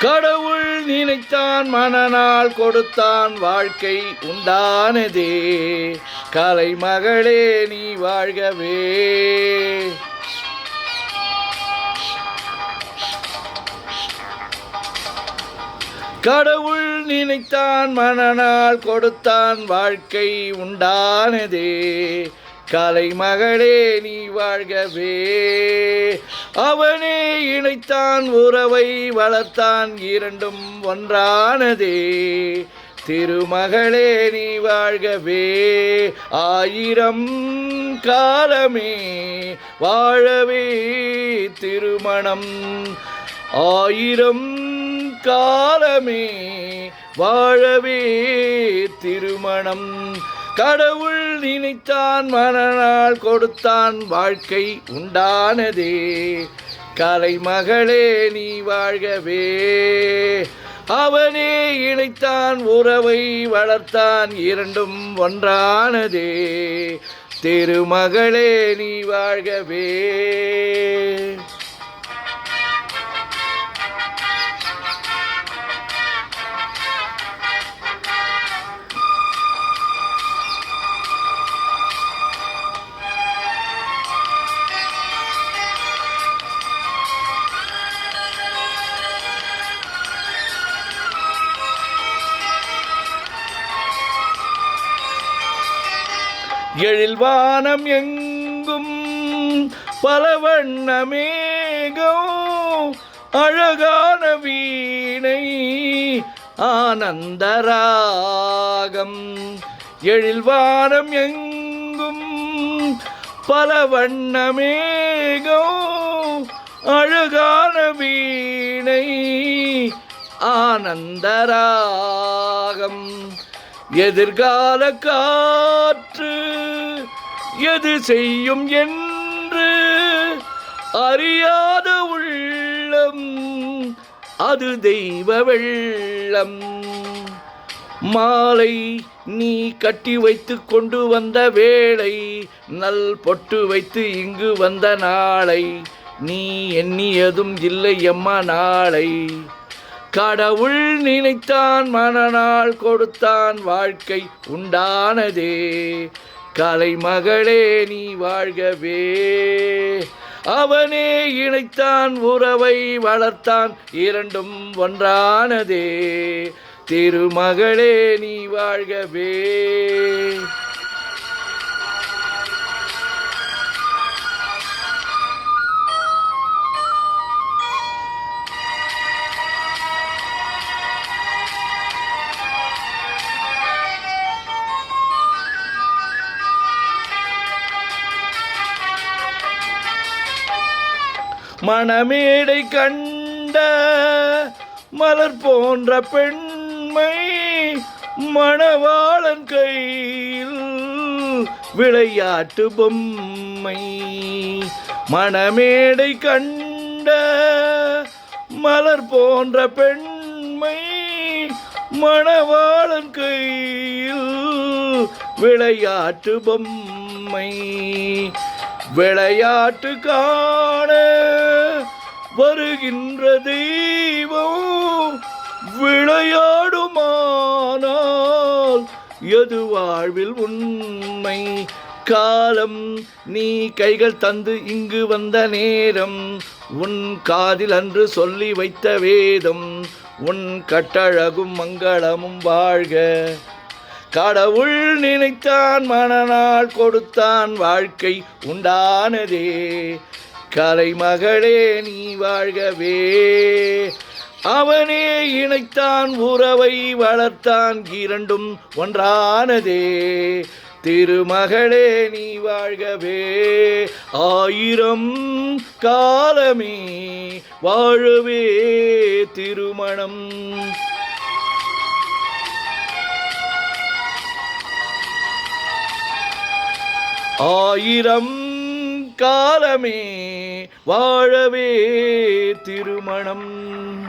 கடவுள் நினைத்தான் மனநாள் கொடுத்தான் வாழ்க்கை உண்டானதே. கலைமகளே நீ வாழ்கவே. கடவுள் நினைத்தான் மனநாள் கொடுத்தான் வாழ்க்கை உண்டானதே. கலைமகளே நீ வாழ்கவே. அவனே இணைத்தான் உறவை வளர்த்தான் இரண்டும் ஒன்றானதே. திருமகளே நீ வாழ்கவே. ஆயிரம் காலமே வாழவே திருமணம். ஆயிரம் காலமே வாழவே திருமணம். கடவுள் நினைத்தான் மனநாள் கொடுத்தான் வாழ்க்கை உண்டானதே. கலைமகளே நீ வாழ்கவே. அவனே இணைத்தான் உறவை வளர்த்தான் இரண்டும் ஒன்றானதே. திருமகளே நீ வாழ்கவே. எழில் வானம் எங்கும் பல வண்ண மேகம். அழகான வீணை ஆனந்தராகம். எழில் வானம் எங்கும் பல வண்ண மேகம். அழகான வீணை ஆனந்தராகம். எதிர்கால காற்று எது செய்யும் என்று அறியாத உள்ளம் அது தெய்வ வெள்ளம். மாலை நீ கட்டி வைத்து கொண்டு வந்த வேளை, நல் பொட்டு வைத்து இங்கு வந்த நாளை நீ எண்ணியதும் இல்லை அம்மா நாளை. கடவுள் நினைத்தான் மனநாள் கொடுத்தான் வாழ்க்கை உண்டானதே. கலைமகளே நீ வாழ்கவே. அவனே இணைத்தான் உறவை வளர்த்தான் இரண்டும் ஒன்றானதே. திருமகளே நீ வாழ்கவே. மணமேடை கண்ட மலர் போன்ற பெண்மை மணவாளன் கையில் விளையாட்டு பொம்மை. மணமேடை கண்ட மலர் போன்ற பெண்மை மணவாளன் கையில் விளையாட்டு பொம்மை. விளையாட்டு காண வருகின்ற தெய்வம் விளையாடுமானால் எது வாழ்வில் உண்மை. காலம் நீ கைகள் தந்து இங்கு வந்த நேரம், உன் காதில் அன்று சொல்லி வைத்த வேதம், உன் கட்டழகும் மங்களமும் வாழ்க. கடவுள் நினைத்தான் மனநாள் கொடுத்தான் வாழ்க்கை உண்டானதே. கலைமகளே நீ வாழ்கவே. அவனே இணைத்தான் உறவை வளர்த்தான் இரண்டும் ஒன்றானதே. திருமகளே நீ வாழ்கவே. ஆயிரம் காலமே வாழவே திருமணம். ஆயிரம் காலமே வாழவே திருமணம்.